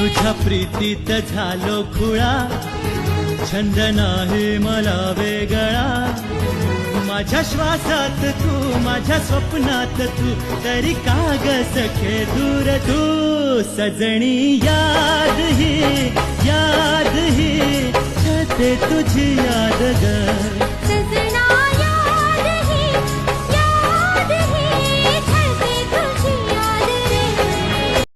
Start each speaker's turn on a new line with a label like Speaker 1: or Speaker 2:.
Speaker 1: तुझ्या प्रीतीत झालो खुळा, छंद नाही मला वेगळा. माझ्या श्वासात तू, माझ्या स्वप्नात तू, तरी का ग सखे दूर तू. सजनी याद ही छते तुझी याद ग.